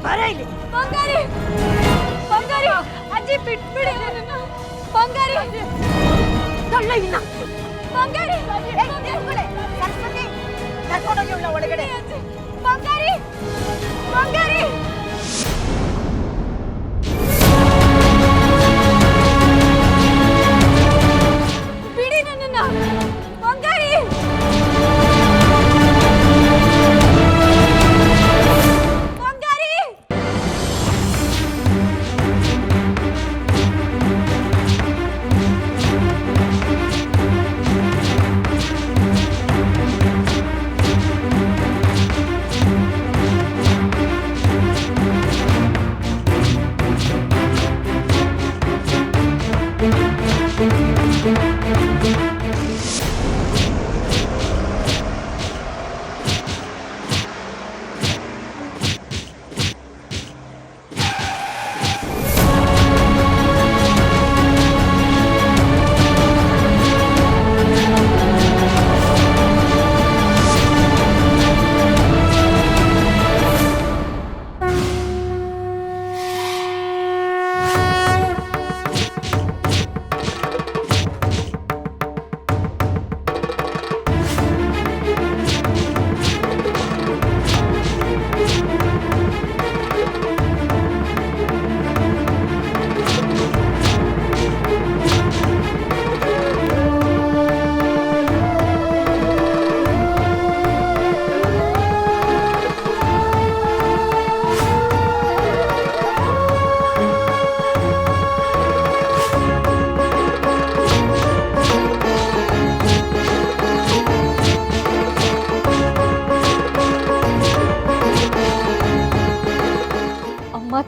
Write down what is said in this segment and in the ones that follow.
ಬಂಗಾರಿ ಬಂಗಾರಿ ಬಂಗಾರಿ ಅಜ್ಜಿ ಬಿಟ್ಬಿಡಿ ನನ್ನನ್ನು ಬಂಗಾರಿ ಬಂಗಾರಿ ಸರಸ್ವತಿ ಕರ್ಕೊಂಡೋಗಿ ಒಳಗಡೆ ಬಂಗಾರಿ ಬಂಗಾರಿ ಬಿಡಿ ನನ್ನನ್ನ ಬಂಗಾರಿ ಬಂಗಾರಿ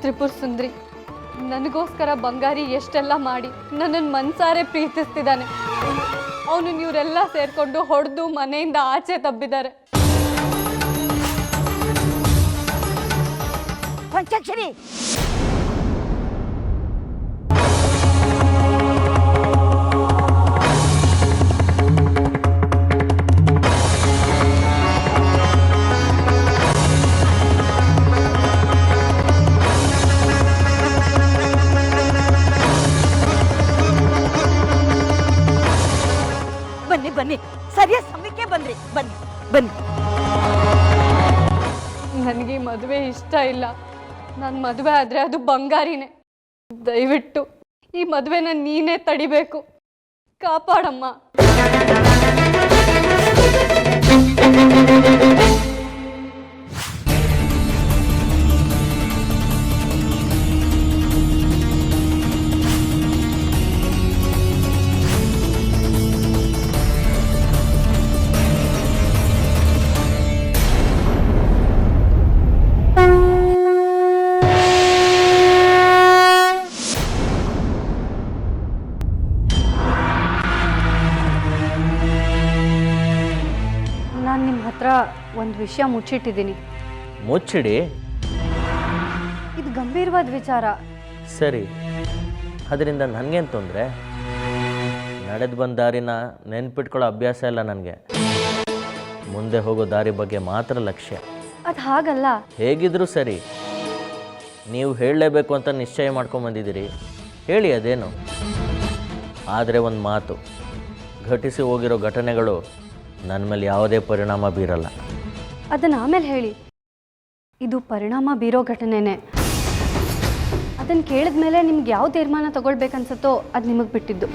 ತ್ರಿಪುರ ಸುಂದ್ರಿ ನನಗೋಸ್ಕರ ಬಂಗಾರಿ ಎಷ್ಟೆಲ್ಲ ಮಾಡಿ ನನ್ನನ್ನು ಮನ್ಸಾರೆ ಪ್ರೀತಿಸ್ತಿದ್ದಾನೆ. ಅವನು ಇವರೆಲ್ಲ ಸೇರ್ಕೊಂಡು ಹೊಡೆದು ಮನೆಯಿಂದ ಆಚೆ ತಬ್ಬಿದ್ದಾರೆ. ಪಂಚಾಕ್ಷರಿ ಬನ್ನಿ ಸರಿಯಾದ ಸಮಯಕ್ಕೆ ಬಂದ್ರಿ. ಬನ್ನಿ ಬನ್ನಿ. ನನಗೆ ಮದುವೆ ಇಷ್ಟ ಇಲ್ಲ. ನನ್ನ ಮದುವೆ ಆದರೆ ಅದು ಬಂಗಾರಿನೇ. ದಯವಿಟ್ಟು ಈ ಮದುವೆನ ನೀನೇ ತಡಿಬೇಕು. ಕಾಪಾಡಮ್ಮ. ಒಂದು ವಿಷಯ ಮುಚ್ಚಿಟ್ಟಿದ್ದೀನಿ. ಮುಚ್ಚಿಡಿ. ಇದು ಗಂಭೀರವಾದ ವಿಚಾರ. ಸರಿ, ಅದರಿಂದ ನನಗೇನು ತೊಂದರೆ? ನಡೆದು ಬಂದ ದಾರಿನ ನೆನ್ಪಿಟ್ಕೊಳ್ಳೋ ಅಭ್ಯಾಸ ಇಲ್ಲ ನನಗೆ. ಮುಂದೆ ಹೋಗೋ ದಾರಿ ಬಗ್ಗೆ ಮಾತ್ರ ಲಕ್ಷ್ಯ. ಅದು ಹಾಗಲ್ಲ. ಹೇಗಿದ್ರೂ ಸರಿ, ನೀವು ಹೇಳಲೇಬೇಕು ಅಂತ ನಿಶ್ಚಯ ಮಾಡ್ಕೊಂಬಂದಿದ್ದೀರಿ, ಹೇಳಿ ಅದೇನು. ಆದರೆ ಒಂದು ಮಾತು, ಘಟಿಸಿ ಹೋಗಿರೋ ಘಟನೆಗಳು ನನ್ನ ಮೇಲೆ ಯಾವುದೇ ಪರಿಣಾಮ ಬೀರಲ್ಲ. ಅದನ್ನು ಆಮೇಲೆ ಹೇಳಿ. ಇದು ಪರಿಣಾಮ ಬೀರೋ ಘಟನೆನೇ. ಅದನ್ನು ಕೇಳಿದ ಮೇಲೆ ನಿಮ್ಗೆ ಯಾವ ತೀರ್ಮಾನ ತಗೊಳ್ಬೇಕನ್ಸುತ್ತೋ ಅದು ನಿಮಗೆ ಬಿಟ್ಟಿದ್ದು.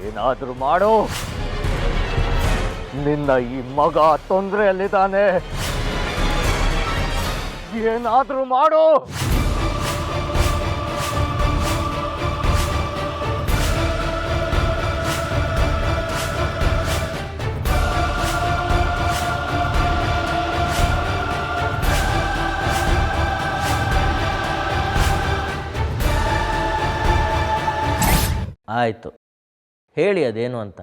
ಏನಾದರೂ ಮಾಡು, ನಿನ್ನ ಈ ಮಗ ತೊಂದರೆಯಲ್ಲಿದ್ದಾನೆ. ಏನಾದರೂ ಮಾಡು. ಆಯಿತು, ಹೇಳಿ ಅದೇನು ಅಂತ.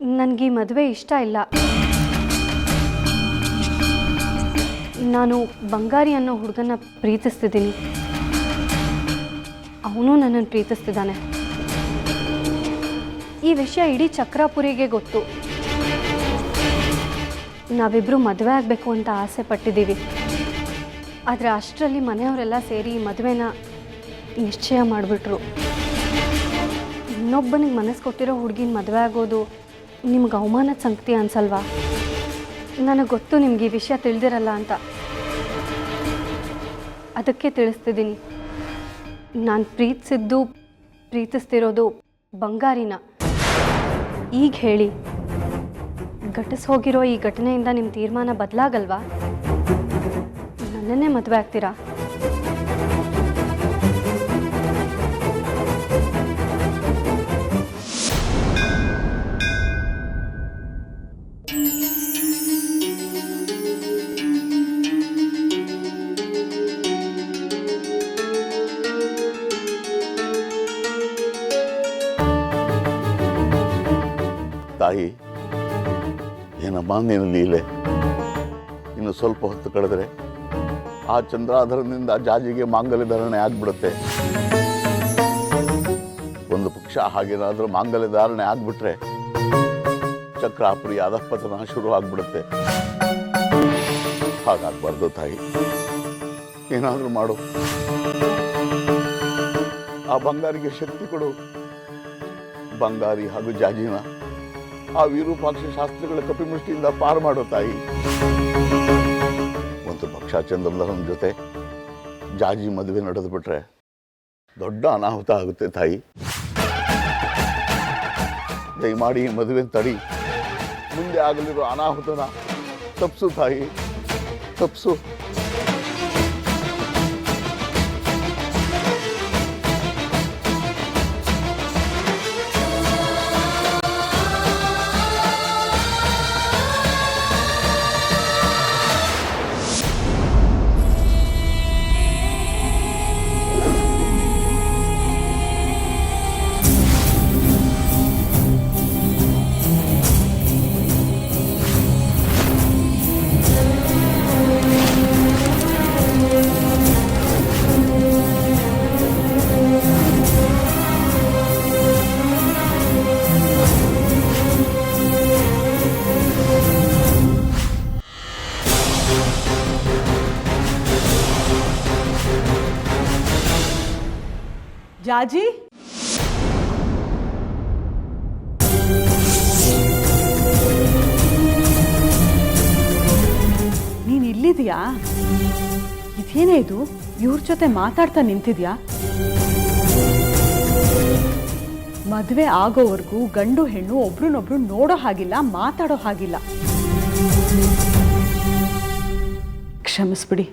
ನನಗೆ ಈ ಮದುವೆ ಇಷ್ಟ ಇಲ್ಲ. ನಾನು ಬಂಗಾರಿ ಅನ್ನೋ ಹುಡುಗನ ಪ್ರೀತಿಸ್ತಿದ್ದೀನಿ. ಅವನು ನನ್ನನ್ನು ಪ್ರೀತಿಸ್ತಿದ್ದಾನೆ. ಈ ವಿಷಯ ಇಡೀ ಚಕ್ರಾಪುರಿಗೆ ಗೊತ್ತು. ನಾವಿಬ್ಬರು ಮದುವೆ ಆಗಬೇಕು ಅಂತ ಆಸೆ ಪಟ್ಟಿದ್ದೀವಿ. ಆದರೆ ಅಷ್ಟರಲ್ಲಿ ಮನೆಯವರೆಲ್ಲ ಸೇರಿ ಈ ಮದುವೆನ ನಿಶ್ಚಯ ಮಾಡಿಬಿಟ್ರು. ಇನ್ನೊಬ್ಬನಿಗೆ ಮನಸ್ಸು ಕೊಟ್ಟಿರೋ ಹುಡುಗಿನ ಮದುವೆ ಆಗೋದು ನಿಮ್ಗೆ ಅವಮಾನದ ಸಂಗತಿ ಅನ್ಸಲ್ವಾ? ನನಗೆ ಗೊತ್ತು ನಿಮ್ಗೆ ಈ ವಿಷಯ ತಿಳಿದಿರಲ್ಲ ಅಂತ, ಅದಕ್ಕೆ ತಿಳಿಸ್ತಿದ್ದೀನಿ. ನಾನು ಪ್ರೀತಿಸ್ತಿರೋದು ಬಂಗಾರಿನ. ಈಗ ಹೇಳಿ, ಘಟಿಸ್ ಹೋಗಿರೋ ಈ ಘಟನೆಯಿಂದ ನಿಮ್ಮ ತೀರ್ಮಾನ ಬದಲಾಗಲ್ವಾ? ನನ್ನನ್ನೇ ಮದುವೆ ಆಗ್ತೀರಾ? ತಾಯಿ, ಏನಮ್ಮ ನೀನು ಲೀಲೆ. ಇನ್ನು ಸ್ವಲ್ಪ ಹೊತ್ತು ಕಳೆದರೆ ಆ ಚಂದ್ರಾಧರನಿಂದ ಜಾಜಿಗೆ ಮಾಂಗಲ್ಯ ಧಾರಣೆ ಆಗ್ಬಿಡುತ್ತೆ. ಒಂದು ಪಕ್ಷ ಹಾಗೇನಾದರೂ ಮಾಂಗಲ್ಯ ಧಾರಣೆ ಆಗ್ಬಿಟ್ರೆ ಚಕ್ರಾಪುರಿ ಅಧಃಪತನ ಶುರು ಆಗ್ಬಿಡುತ್ತೆ. ಹಾಗಾಗ್ಬಾರ್ದು ತಾಯಿ, ಏನಾದರೂ ಮಾಡು. ಆ ಬಂಗಾರಿಗೆ ಶಕ್ತಿ ಕೊಡು. ಬಂಗಾರಿ ಹಾಗೂ ಜಾಜಿನ ಆ ವಿರೂಪಾಕ್ಷ ಶಾಸ್ತ್ರಿಗಳ ಕಪಿಮುಷ್ಟಿಯಿಂದ ಪಾರು ಮಾಡೋ ತಾಯಿ. ಒಂದು ಪಕ್ಷ ಚಂದ್ರಧರನ ಜೊತೆ ಜಾಜಿ ಮದುವೆ ನಡೆದು ಬಿಟ್ರೆ ದೊಡ್ಡ ಅನಾಹುತ ಆಗುತ್ತೆ ತಾಯಿ. ದಯಮಾಡಿ ಈ ಮದುವೆ ತಡಿ. ಮುಂದೆ ಆಗಲಿರೋ ಅನಾಹುತನ ತಪ್ಸು ತಾಯಿ, ತಪ್ಸು. ಜಾಜಿ, ನೀನ್ ಇಲ್ಲಿದ್ಯಾ? ಇದೇನೇ ಇದು? ಇವ್ರ ಜೊತೆ ಮಾತಾಡ್ತಾ ನಿಂತಿದ್ಯಾ? ಮದುವೆ ಆಗೋವರೆಗೂ ಗಂಡು ಹೆಣ್ಣು ಒಬ್ರನ್ನೊಬ್ರು ನೋಡೋ ಹಾಗಿಲ್ಲ, ಮಾತಾಡೋ ಹಾಗಿಲ್ಲ. ಕ್ಷಮಿಸ್ಬಿಡಿ,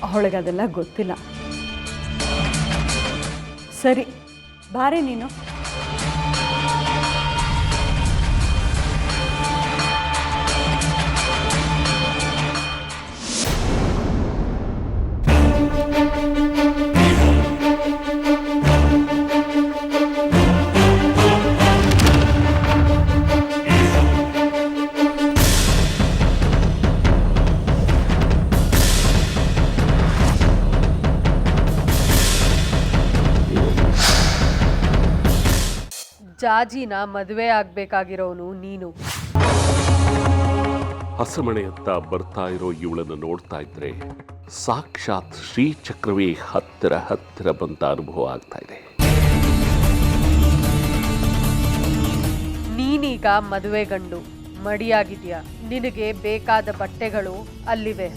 ಅವಳಿಗೆ ಅದೆಲ್ಲ ಗೊತ್ತಿಲ್ಲ. ಸರಿ, ಬಾರೆ ನೀನು. ಜಾಜಿನ ಮದುವೆ ಆಗ್ಬೇಕಾಗಿರೋನು ನೀನು. ಹಸಮಣೆಯತ್ತ ಬರ್ತಾ ಇರೋ ಇವಳನ್ನು ನೋಡ್ತಾ ಇದ್ರೆ ಸಾಕ್ಷಾತ್ ಶ್ರೀಚಕ್ರವೇ ಹತ್ತಿರ ಹತ್ತಿರ ಬಂತ ಅನುಭವ ಆಗ್ತಾ ಇದೆ. ನೀನೀಗ ಮದುವೆ ಗಂಡು, ಮಡಿಯಾಗಿದ್ಯಾ. ನಿನಗೆ ಬೇಕಾದ ಬಟ್ಟೆಗಳು ಅಲ್ಲಿವೆ.